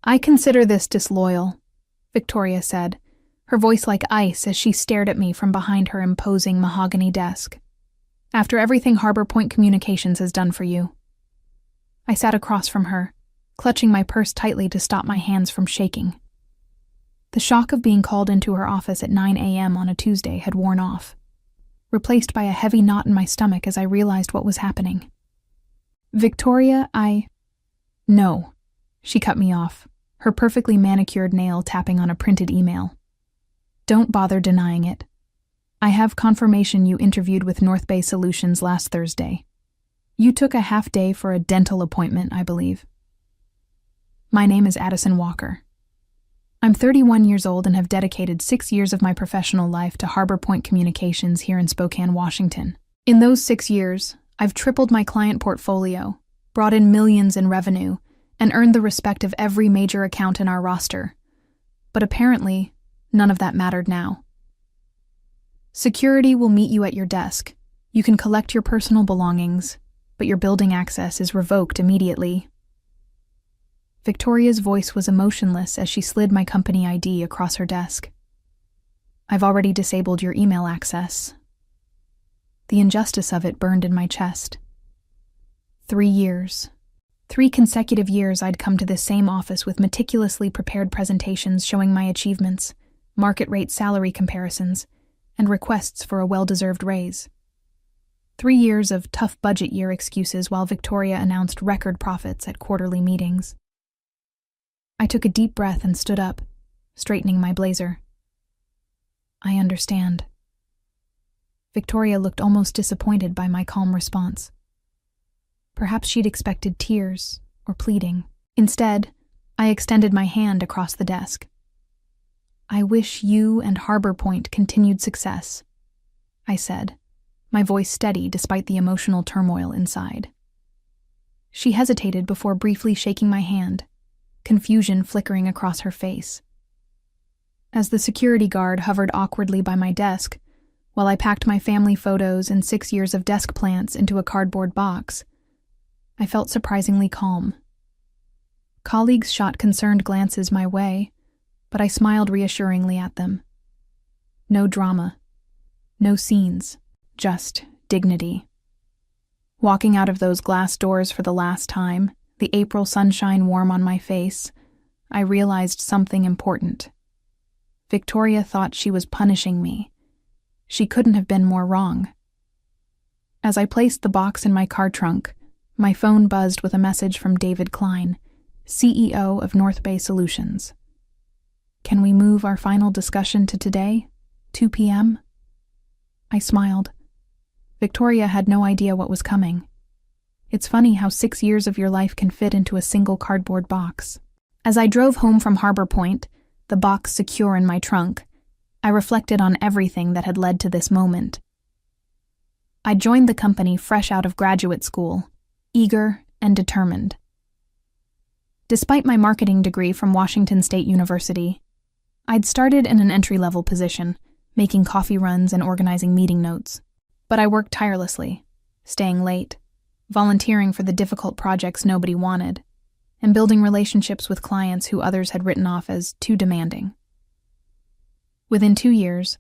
"I consider this disloyal," Victoria said, her voice like ice as she stared at me from behind her imposing mahogany desk. "After everything Harbor Point Communications has done for you." I sat across from her, clutching my purse tightly to stop my hands from shaking. The shock of being called into her office at 9 a.m. on a Tuesday had worn off, replaced by a heavy knot in my stomach as I realized what was happening. "Victoria, No," she cut me off, her perfectly manicured nail tapping on a printed email. "Don't bother denying it. I have confirmation you interviewed with North Bay Solutions last Thursday. You took a half day for a dental appointment, I believe." My name is Addison Walker. I'm 31 years old and have dedicated 6 years of my professional life to Harbor Point Communications here in Spokane, Washington. In those 6 years, I've tripled my client portfolio, brought in millions in revenue, and earned the respect of every major account in our roster. But apparently, none of that mattered now. Security will meet you at your desk. You can collect your personal belongings, but your building access is revoked immediately. Victoria's voice was emotionless as she slid my company ID across her desk. "I've already disabled your email access." The injustice of it burned in my chest. 3 years. 3 consecutive years I'd come to this same office with meticulously prepared presentations showing my achievements, market rate salary comparisons, and requests for a well-deserved raise. 3 years of tough budget year excuses while Victoria announced record profits at quarterly meetings. I took a deep breath and stood up, straightening my blazer. "I understand." Victoria looked almost disappointed by my calm response. Perhaps she'd expected tears or pleading. Instead, I extended my hand across the desk. "I wish you and Harbor Point continued success," I said, my voice steady despite the emotional turmoil inside. She hesitated before briefly shaking my hand, confusion flickering across her face. As the security guard hovered awkwardly by my desk, while I packed my family photos and 6 years of desk plants into a cardboard box, I felt surprisingly calm. Colleagues shot concerned glances my way, but I smiled reassuringly at them. No drama, no scenes, just dignity. Walking out of those glass doors for the last time, the April sunshine warm on my face, I realized something important. Victoria thought she was punishing me. She couldn't have been more wrong. As I placed the box in my car trunk, my phone buzzed with a message from David Klein, CEO of North Bay Solutions. "Can we move our final discussion to today, 2 p.m.? I smiled. Victoria had no idea what was coming. It's funny how 6 years of your life can fit into a single cardboard box. As I drove home from Harbor Point, the box secure in my trunk, I reflected on everything that had led to this moment. I joined the company fresh out of graduate school, eager and determined. Despite my marketing degree from Washington State University, I'd started in an entry-level position, making coffee runs and organizing meeting notes. But I worked tirelessly, staying late, volunteering for the difficult projects nobody wanted, and building relationships with clients who others had written off as too demanding. Within 2 years,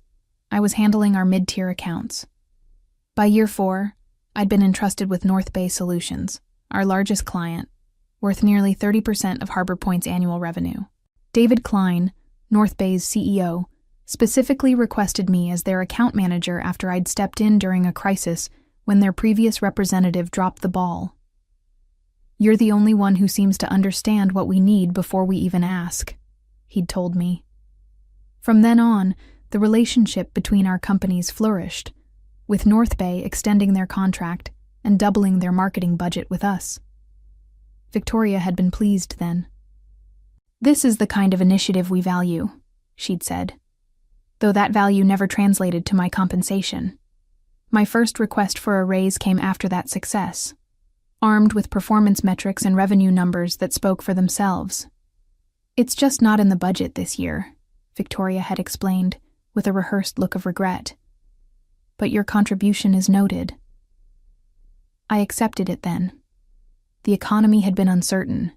I was handling our mid-tier accounts. By year 4, I'd been entrusted with North Bay Solutions, our largest client, worth nearly 30% of Harbor Point's annual revenue. David Klein, North Bay's CEO, specifically requested me as their account manager after I'd stepped in during a crisis when their previous representative dropped the ball. "You're the only one who seems to understand what we need before we even ask," he'd told me. From then on, the relationship between our companies flourished, with North Bay extending their contract and doubling their marketing budget with us. Victoria had been pleased then. "This is the kind of initiative we value," she'd said, though that value never translated to my compensation. My first request for a raise came after that success, armed with performance metrics and revenue numbers that spoke for themselves. "It's just not in the budget this year," Victoria had explained, with a rehearsed look of regret. "But your contribution is noted." I accepted it then. The economy had been uncertain,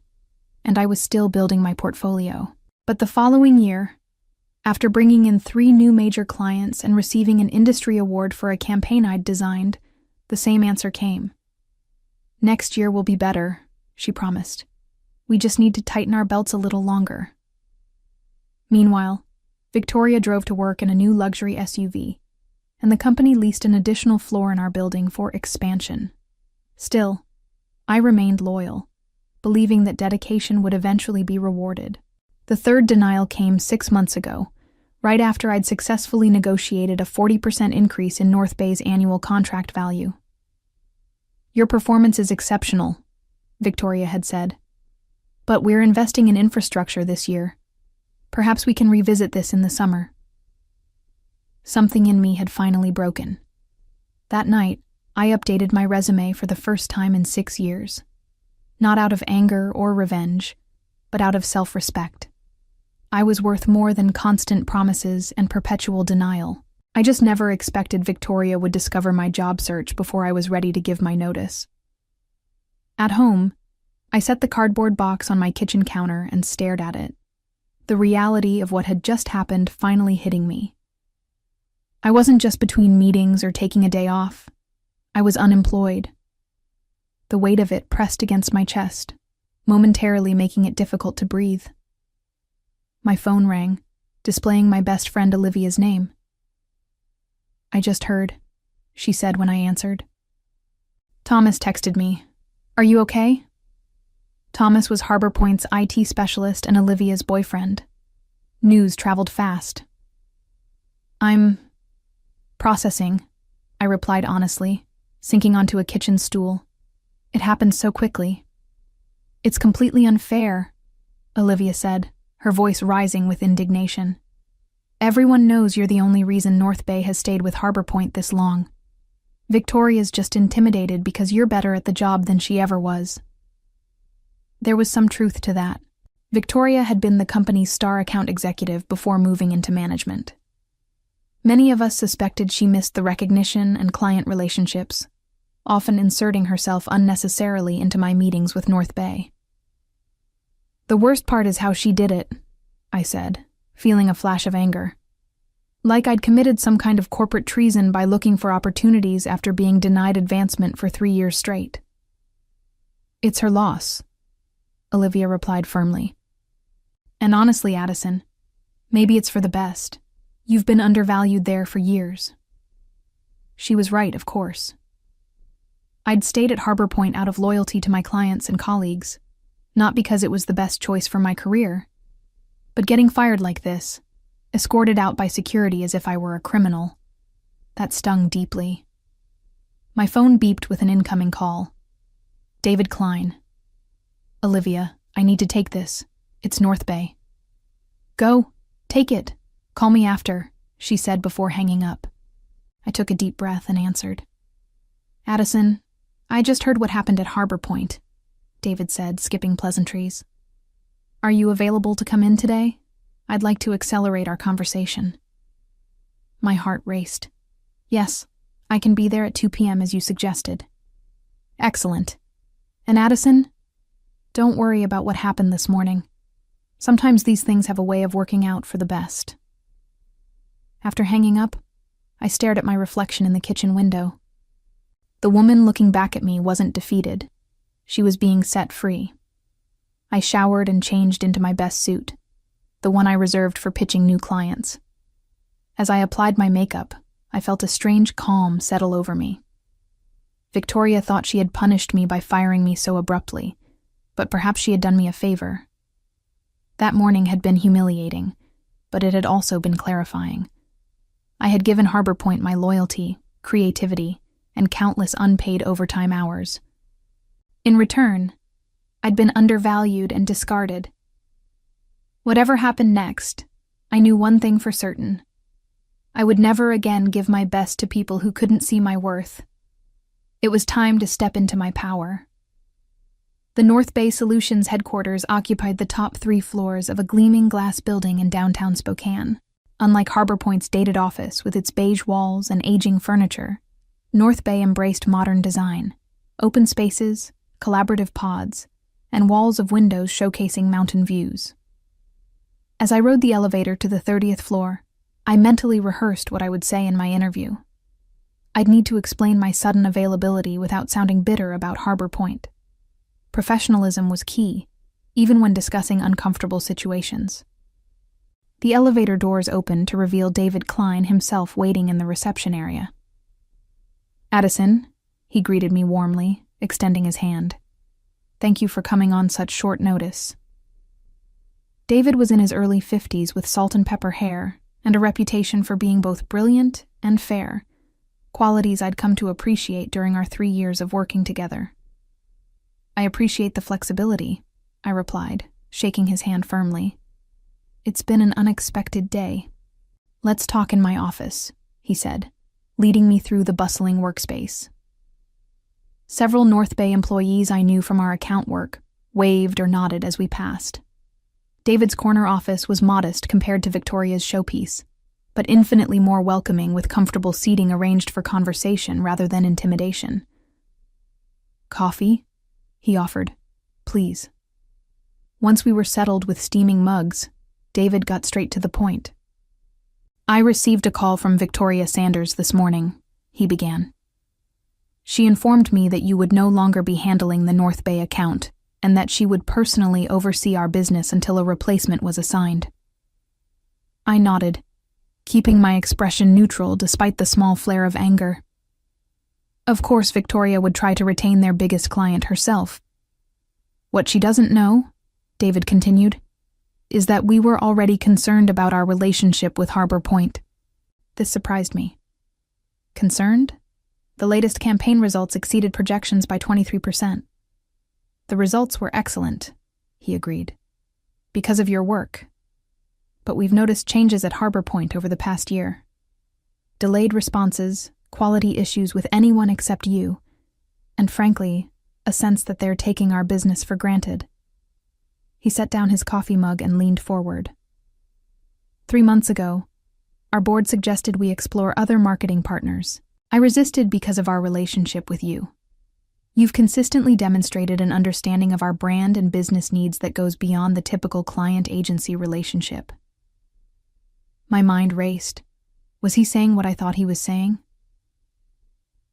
and I was still building my portfolio. But the following year, after bringing in 3 new major clients and receiving an industry award for a campaign I'd designed, the same answer came. "Next year will be better," she promised. "We just need to tighten our belts a little longer." Meanwhile, Victoria drove to work in a new luxury SUV, and the company leased an additional floor in our building for expansion. Still, I remained loyal, believing that dedication would eventually be rewarded. The third denial came 6 months ago, right after I'd successfully negotiated a 40% increase in North Bay's annual contract value. "Your performance is exceptional," Victoria had said. "But we're investing in infrastructure this year. Perhaps we can revisit this in the summer." Something in me had finally broken. That night, I updated my resume for the first time in 6 years. Not out of anger or revenge, but out of self-respect. I was worth more than constant promises and perpetual denial. I just never expected Victoria would discover my job search before I was ready to give my notice. At home, I set the cardboard box on my kitchen counter and stared at it, the reality of what had just happened finally hitting me. I wasn't just between meetings or taking a day off. I was unemployed. The weight of it pressed against my chest, momentarily making it difficult to breathe. My phone rang, displaying my best friend Olivia's name. "I just heard," she said when I answered. "Thomas texted me. Are you okay?" Thomas was Harbor Point's IT specialist and Olivia's boyfriend. News traveled fast. "I'm processing," I replied honestly, sinking onto a kitchen stool. It happened so quickly. "It's completely unfair," Olivia said, her voice rising with indignation. "Everyone knows you're the only reason North Bay has stayed with Harbor Point this long. Victoria's just intimidated because you're better at the job than she ever was." There was some truth to that. Victoria had been the company's star account executive before moving into management. Many of us suspected she missed the recognition and client relationships, often inserting herself unnecessarily into my meetings with North Bay. "The worst part is how she did it," I said, feeling a flash of anger. Like I'd committed some kind of corporate treason by looking for opportunities after being denied advancement for 3 years straight. "It's her loss," Olivia replied firmly. "And honestly, Addison, maybe it's for the best. You've been undervalued there for years." She was right, of course. I'd stayed at Harbor Point out of loyalty to my clients and colleagues, not because it was the best choice for my career, but getting fired like this, escorted out by security as if I were a criminal, that stung deeply. My phone beeped with an incoming call. David Klein. "Olivia, I need to take this. It's North Bay." "Go, take it. Call me after," she said before hanging up. I took a deep breath and answered. "Addison, I just heard what happened at Harbor Point," David said, skipping pleasantries. "Are you available to come in today? I'd like to accelerate our conversation." My heart raced. "Yes, I can be there at 2 p.m. as you suggested." "Excellent. And Addison, don't worry about what happened this morning. Sometimes these things have a way of working out for the best." After hanging up, I stared at my reflection in the kitchen window. The woman looking back at me wasn't defeated. She was being set free. I showered and changed into my best suit, the one I reserved for pitching new clients. As I applied my makeup, I felt a strange calm settle over me. Victoria thought she had punished me by firing me so abruptly, but perhaps she had done me a favor. That morning had been humiliating, but it had also been clarifying. I had given Harbor Point my loyalty, creativity, and countless unpaid overtime hours. In return, I'd been undervalued and discarded. Whatever happened next, I knew one thing for certain. I would never again give my best to people who couldn't see my worth. It was time to step into my power. The North Bay Solutions headquarters occupied the top 3 floors of a gleaming glass building in downtown Spokane. Unlike Harbor Point's dated office with its beige walls and aging furniture, North Bay embraced modern design, open spaces, collaborative pods, and walls of windows showcasing mountain views. As I rode the elevator to the 30th floor, I mentally rehearsed what I would say in my interview. I'd need to explain my sudden availability without sounding bitter about Harbor Point. Professionalism was key, even when discussing uncomfortable situations. The elevator doors opened to reveal David Klein himself waiting in the reception area. "Addison," he greeted me warmly, extending his hand. "Thank you for coming on such short notice." David was in his early 50s with salt and pepper hair and a reputation for being both brilliant and fair, qualities I'd come to appreciate during our 3 years of working together. "I appreciate the flexibility," I replied, shaking his hand firmly. "It's been an unexpected day." "Let's talk in my office," he said, leading me through the bustling workspace. Several North Bay employees I knew from our account work waved or nodded as we passed. David's corner office was modest compared to Victoria's showpiece, but infinitely more welcoming with comfortable seating arranged for conversation rather than intimidation. "Coffee?" he offered. "Please." Once we were settled with steaming mugs, David got straight to the point. "I received a call from Victoria Sanders this morning," he began. "She informed me that you would no longer be handling the North Bay account and that she would personally oversee our business until a replacement was assigned." I nodded, keeping my expression neutral despite the small flare of anger. Of course, Victoria would try to retain their biggest client herself. "What she doesn't know," David continued, "is that we were already concerned about our relationship with Harbor Point." This surprised me. Concerned? The latest campaign results exceeded projections by 23%. "The results were excellent," he agreed, "because of your work. But we've noticed changes at Harbor Point over the past year. Delayed responses, quality issues with anyone except you, and frankly, a sense that they're taking our business for granted." He set down his coffee mug and leaned forward. 3 months ago, our board suggested we explore other marketing partners. I resisted because of our relationship with you. You've consistently demonstrated an understanding of our brand and business needs that goes beyond the typical client-agency relationship. My mind raced. Was he saying what I thought he was saying?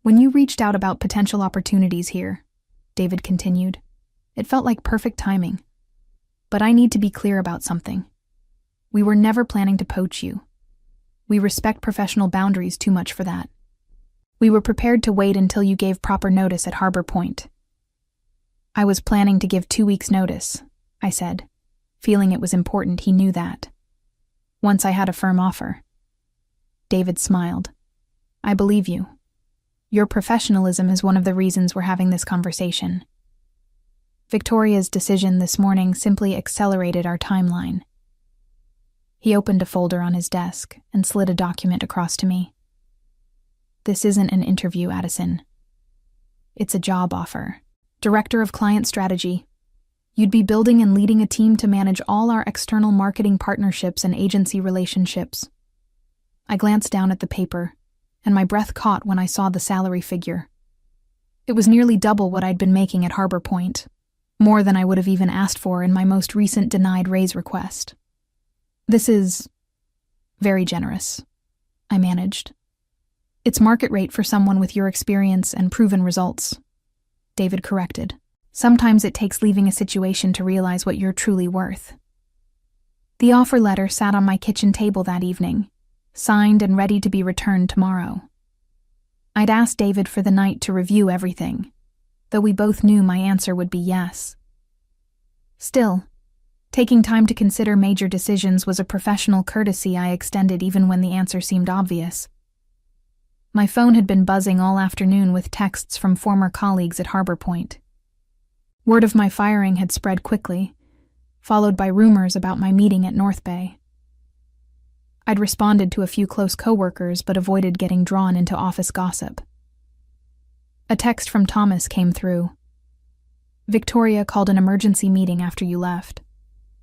"When you reached out about potential opportunities here," David continued, "it felt like perfect timing. But I need to be clear about something. We were never planning to poach you. We respect professional boundaries too much for that. We were prepared to wait until you gave proper notice at Harbor Point." "I was planning to give 2 weeks' notice," I said, feeling it was important he knew that. "Once I had a firm offer." David smiled. "I believe you. Your professionalism is one of the reasons we're having this conversation. Victoria's decision this morning simply accelerated our timeline." He opened a folder on his desk and slid a document across to me. "This isn't an interview, Addison. It's a job offer. Director of Client Strategy. You'd be building and leading a team to manage all our external marketing partnerships and agency relationships." I glanced down at the paper, and my breath caught when I saw the salary figure. It was nearly double what I'd been making at Harbor Point, more than I would have even asked for in my most recent denied raise request. "This is very generous," I managed. "It's market rate for someone with your experience and proven results," David corrected. "Sometimes it takes leaving a situation to realize what you're truly worth." The offer letter sat on my kitchen table that evening, signed and ready to be returned tomorrow. I'd asked David for the night to review everything, though we both knew my answer would be yes. Still, taking time to consider major decisions was a professional courtesy I extended even when the answer seemed obvious. My phone had been buzzing all afternoon with texts from former colleagues at Harbor Point. Word of my firing had spread quickly, followed by rumors about my meeting at North Bay. I'd responded to a few close coworkers but avoided getting drawn into office gossip. A text from Thomas came through. "Victoria called an emergency meeting after you left,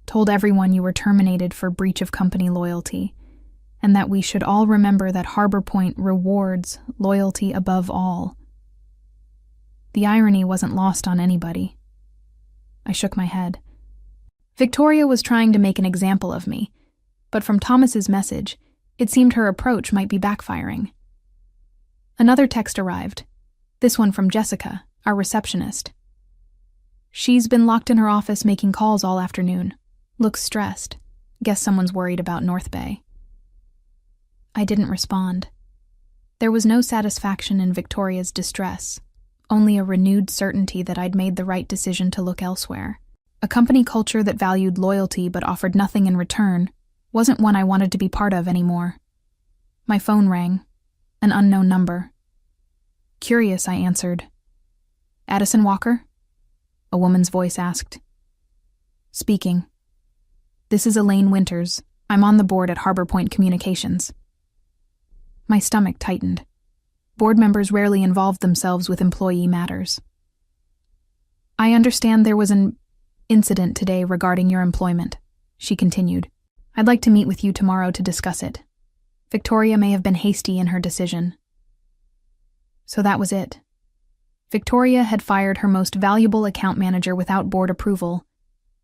told everyone you were terminated for breach of company loyalty, and that we should all remember that Harbor Point rewards loyalty above all." The irony wasn't lost on anybody. I shook my head. Victoria was trying to make an example of me, but from Thomas's message, it seemed her approach might be backfiring. Another text arrived, this one from Jessica, our receptionist. She's been locked in her office making calls all afternoon. Looks stressed. Guess someone's worried about North Bay. I didn't respond. There was no satisfaction in Victoria's distress, only a renewed certainty that I'd made the right decision to look elsewhere. A company culture that valued loyalty but offered nothing in return wasn't one I wanted to be part of anymore. My phone rang. An unknown number. Curious, I answered. Addison Walker? A woman's voice asked. Speaking. This is Elaine Winters. I'm on the board at Harbor Point Communications. My stomach tightened. Board members rarely involved themselves with employee matters. I understand there was an incident today regarding your employment, she continued. I'd like to meet with you tomorrow to discuss it. Victoria may have been hasty in her decision. So that was it. Victoria had fired her most valuable account manager without board approval,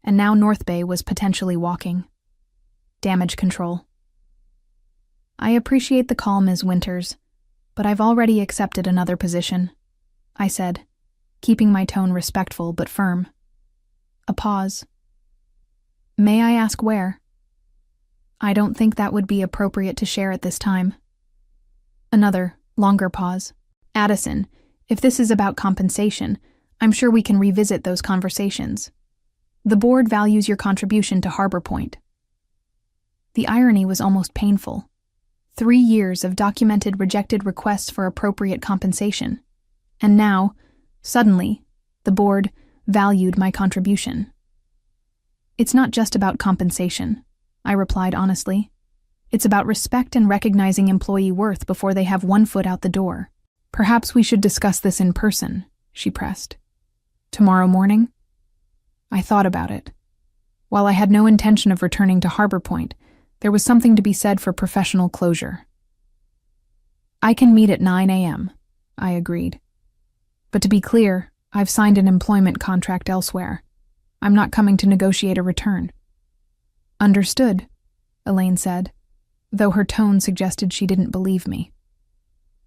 and now North Bay was potentially walking. Damage control. I appreciate the call, Ms. Winters, but I've already accepted another position, I said, keeping my tone respectful but firm. A pause. May I ask where? I don't think that would be appropriate to share at this time. Another, longer pause. Addison, if this is about compensation, I'm sure we can revisit those conversations. The board values your contribution to Harbor Point. The irony was almost painful. 3 years of documented rejected requests for appropriate compensation. And now, suddenly, the board valued my contribution. It's not just about compensation, I replied honestly. It's about respect and recognizing employee worth before they have one foot out the door. Perhaps we should discuss this in person, she pressed. Tomorrow morning? I thought about it. While I had no intention of returning to Harbor Point, there was something to be said for professional closure. I can meet at 9 a.m., I agreed. But to be clear, I've signed an employment contract elsewhere. I'm not coming to negotiate a return. Understood, Elaine said, though her tone suggested she didn't believe me.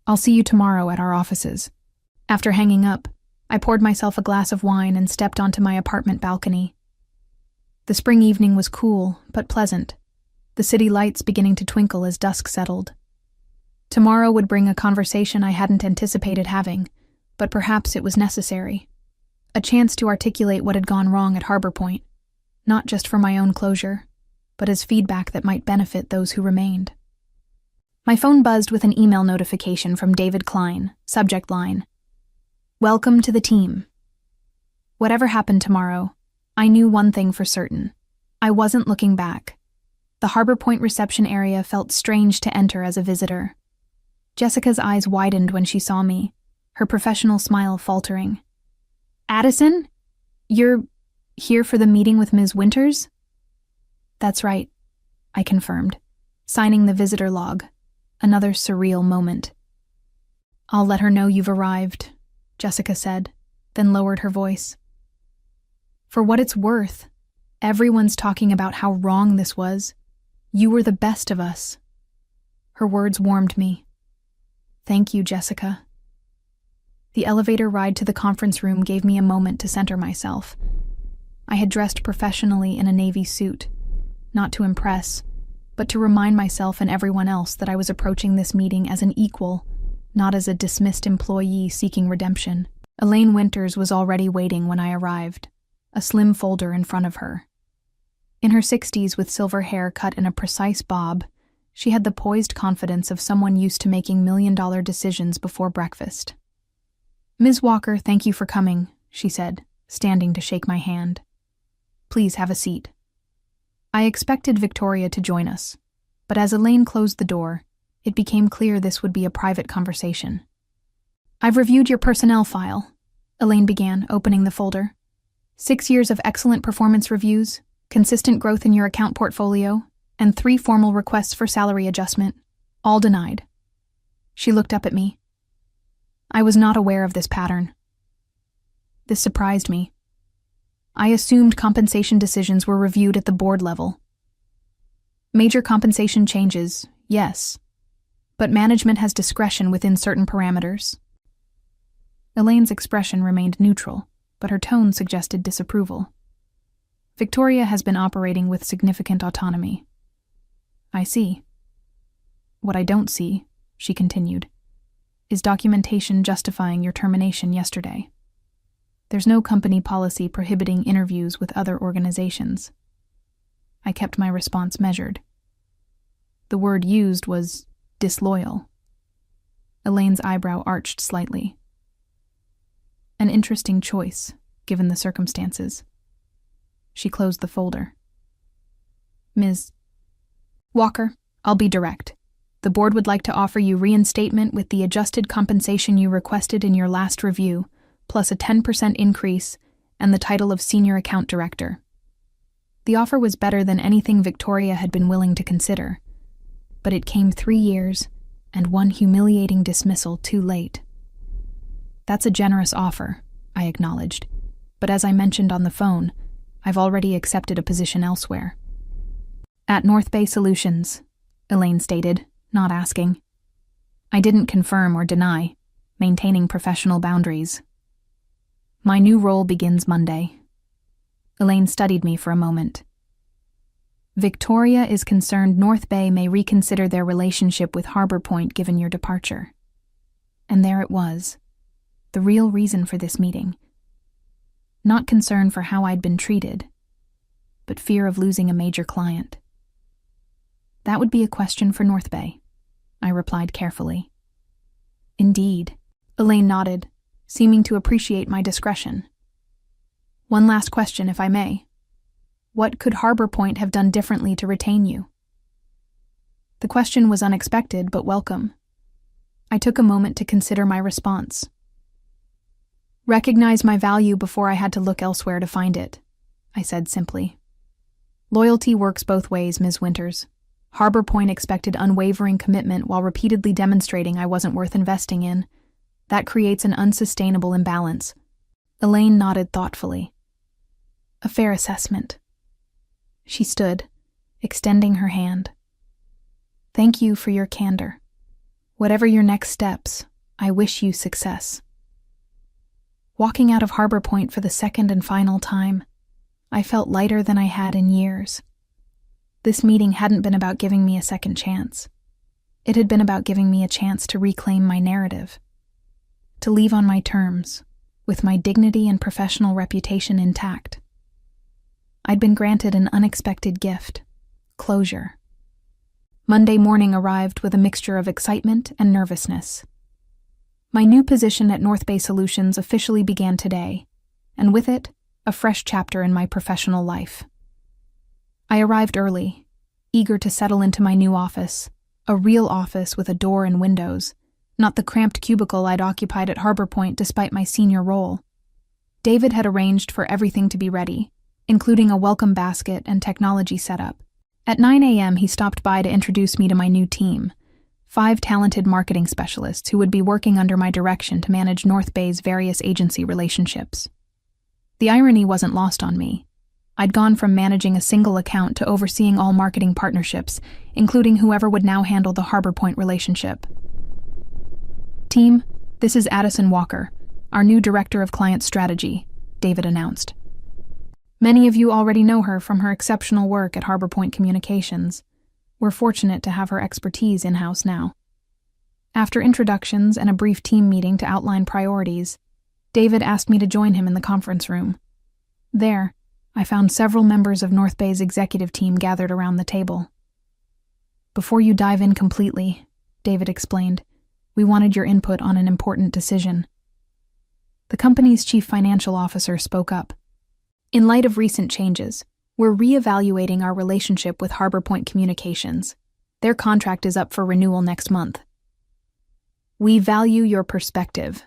I'll see you tomorrow at our offices. After hanging up, I poured myself a glass of wine and stepped onto my apartment balcony. The spring evening was cool, but pleasant, the city lights beginning to twinkle as dusk settled. Tomorrow would bring a conversation I hadn't anticipated having, but perhaps it was necessary. A chance to articulate what had gone wrong at Harbor Point, not just for my own closure, but as feedback that might benefit those who remained. My phone buzzed with an email notification from David Klein, subject line, Welcome to the team. Whatever happened tomorrow, I knew one thing for certain. I wasn't looking back. The Harbor Point reception area felt strange to enter as a visitor. Jessica's eyes widened when she saw me, her professional smile faltering. Addison? You're here for the meeting with Ms. Winters? That's right, I confirmed, signing the visitor log. Another surreal moment. I'll let her know you've arrived, Jessica said, then lowered her voice. For what it's worth, everyone's talking about how wrong this was. You were the best of us. Her words warmed me. Thank you, Jessica. The elevator ride to the conference room gave me a moment to center myself. I had dressed professionally in a navy suit, not to impress, but to remind myself and everyone else that I was approaching this meeting as an equal, not as a dismissed employee seeking redemption. Elaine Winters was already waiting when I arrived, a slim folder in front of her. In her 60s with silver hair cut in a precise bob, she had the poised confidence of someone used to making million-dollar decisions before breakfast. Ms. Walker, thank you for coming, she said, standing to shake my hand. Please have a seat. I expected Victoria to join us, but as Elaine closed the door, it became clear this would be a private conversation. I've reviewed your personnel file, Elaine began, opening the folder. 6 years of excellent performance reviews, consistent growth in your account portfolio, and 3 formal requests for salary adjustment, all denied. She looked up at me. I was not aware of this pattern. This surprised me. I assumed compensation decisions were reviewed at the board level. Major compensation changes, yes, but management has discretion within certain parameters. Elaine's expression remained neutral, but her tone suggested disapproval. Victoria has been operating with significant autonomy. I see. What I don't see, she continued, is documentation justifying your termination yesterday. There's no company policy prohibiting interviews with other organizations. I kept my response measured. The word used was disloyal. Elaine's eyebrow arched slightly. An interesting choice, given the circumstances. She closed the folder. Ms. Walker, I'll be direct. The board would like to offer you reinstatement with the adjusted compensation you requested in your last review, plus a 10% increase and the title of Senior Account Director. The offer was better than anything Victoria had been willing to consider, but it came 3 years and one humiliating dismissal too late. That's a generous offer, I acknowledged, but as I mentioned on the phone, I've already accepted a position elsewhere. At North Bay Solutions, Elaine stated, not asking. I didn't confirm or deny, maintaining professional boundaries. My new role begins Monday. Elaine studied me for a moment. Victoria is concerned North Bay may reconsider their relationship with Harbor Point given your departure. And there it was, the real reason for this meeting. Not concern for how I'd been treated, but fear of losing a major client. That would be a question for North Bay, I replied carefully. Indeed, Elaine nodded, seeming to appreciate my discretion. One last question, if I may. What could Harbor Point have done differently to retain you? The question was unexpected but welcome. I took a moment to consider my response. Recognize my value before I had to look elsewhere to find it, I said simply. Loyalty works both ways, Ms. Winters. Harbor Point expected unwavering commitment while repeatedly demonstrating I wasn't worth investing in. That creates an unsustainable imbalance. Elaine nodded thoughtfully. A fair assessment. She stood, extending her hand. Thank you for your candor. Whatever your next steps, I wish you success. Walking out of Harbor Point for the second and final time, I felt lighter than I had in years. This meeting hadn't been about giving me a second chance. It had been about giving me a chance to reclaim my narrative, to leave on my terms, with my dignity and professional reputation intact. I'd been granted an unexpected gift, closure. Monday morning arrived with a mixture of excitement and nervousness. My new position at North Bay Solutions officially began today, and with it, a fresh chapter in my professional life. I arrived early, eager to settle into my new office, a real office with a door and windows, not the cramped cubicle I'd occupied at Harbor Point despite my senior role. David had arranged for everything to be ready, including a welcome basket and technology setup. At 9 a.m., he stopped by to introduce me to my new team, 5 talented marketing specialists who would be working under my direction to manage North Bay's various agency relationships. The irony wasn't lost on me. I'd gone from managing a single account to overseeing all marketing partnerships, including whoever would now handle the Harbor Point relationship. Team, this is Addison Walker, our new Director of Client Strategy, David announced. Many of you already know her from her exceptional work at Harbor Point Communications. We're fortunate to have her expertise in-house now. After introductions and a brief team meeting to outline priorities, David asked me to join him in the conference room. There, I found several members of North Bay's executive team gathered around the table. Before you dive in completely, David explained, we wanted your input on an important decision. The company's chief financial officer spoke up. In light of recent changes, we're reevaluating our relationship with Harbor Point Communications. Their contract is up for renewal next month. We value your perspective,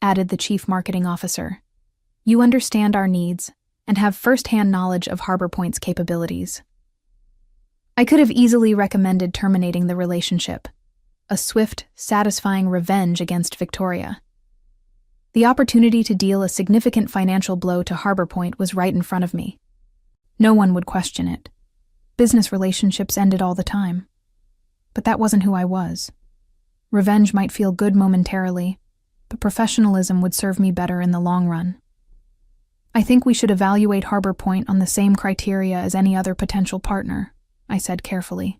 added the chief marketing officer. You understand our needs and have first-hand knowledge of Harbor Point's capabilities. I could have easily recommended terminating the relationship, a swift, satisfying revenge against Victoria. The opportunity to deal a significant financial blow to Harbor Point was right in front of me. No one would question it. Business relationships ended all the time. But that wasn't who I was. Revenge might feel good momentarily, but professionalism would serve me better in the long run. I think we should evaluate Harbor Point on the same criteria as any other potential partner, I said carefully.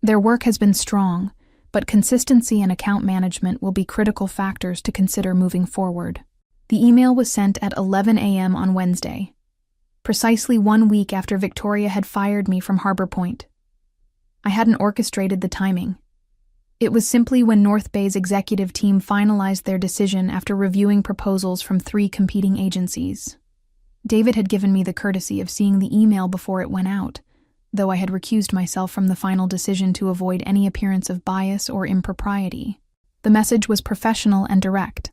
Their work has been strong, but consistency and account management will be critical factors to consider moving forward. The email was sent at 11 a.m. on Wednesday, precisely 1 week after Victoria had fired me from Harbor Point. I hadn't orchestrated the timing. It was simply when North Bay's executive team finalized their decision after reviewing proposals from 3 competing agencies. David had given me the courtesy of seeing the email before it went out, though I had recused myself from the final decision to avoid any appearance of bias or impropriety. The message was professional and direct.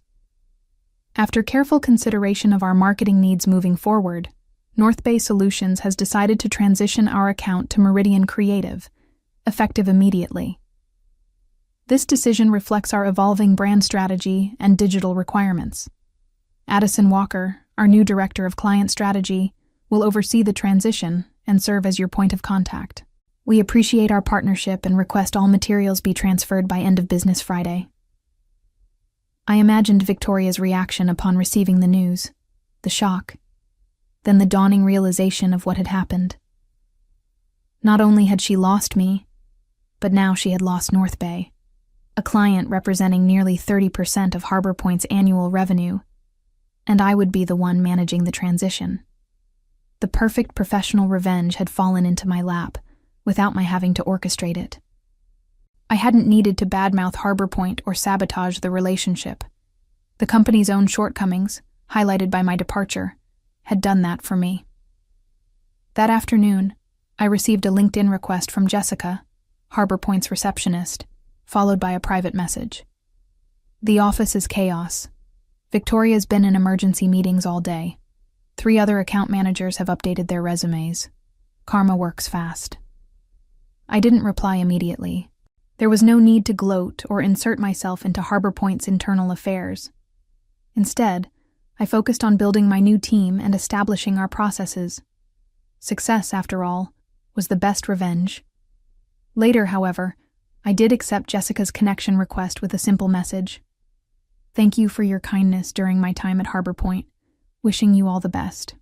After careful consideration of our marketing needs moving forward, North Bay Solutions has decided to transition our account to Meridian Creative, effective immediately. This decision reflects our evolving brand strategy and digital requirements. Addison Walker, our new Director of Client Strategy, will oversee the transition and serve as your point of contact. We appreciate our partnership and request all materials be transferred by end of business Friday. I imagined Victoria's reaction upon receiving the news, the shock, then the dawning realization of what had happened. Not only had she lost me, but now she had lost North Bay, a client representing nearly 30% of Harbor Point's annual revenue, and I would be the one managing the transition. The perfect professional revenge had fallen into my lap, without my having to orchestrate it. I hadn't needed to badmouth Harbor Point or sabotage the relationship. The company's own shortcomings, highlighted by my departure, had done that for me. That afternoon, I received a LinkedIn request from Jessica, Harbor Point's receptionist, followed by a private message. The office is chaos. Victoria's been in emergency meetings all day. 3 other account managers have updated their resumes. Karma works fast. I didn't reply immediately. There was no need to gloat or insert myself into Harbor Point's internal affairs. Instead, I focused on building my new team and establishing our processes. Success, after all, was the best revenge. Later, however, I did accept Jessica's connection request with a simple message. Thank you for your kindness during my time at Harbor Point. Wishing you all the best.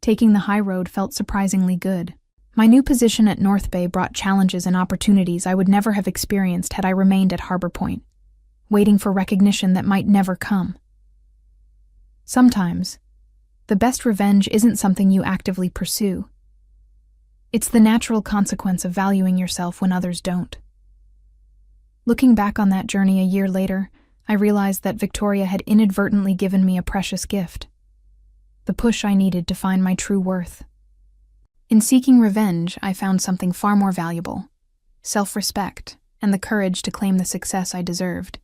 Taking the high road felt surprisingly good. My new position at North Bay brought challenges and opportunities I would never have experienced had I remained at Harbor Point, waiting for recognition that might never come. Sometimes, the best revenge isn't something you actively pursue. It's the natural consequence of valuing yourself when others don't. Looking back on that journey a year later, I realized that Victoria had inadvertently given me a precious gift. The push I needed to find my true worth. In seeking revenge, I found something far more valuable: self-respect and the courage to claim the success I deserved.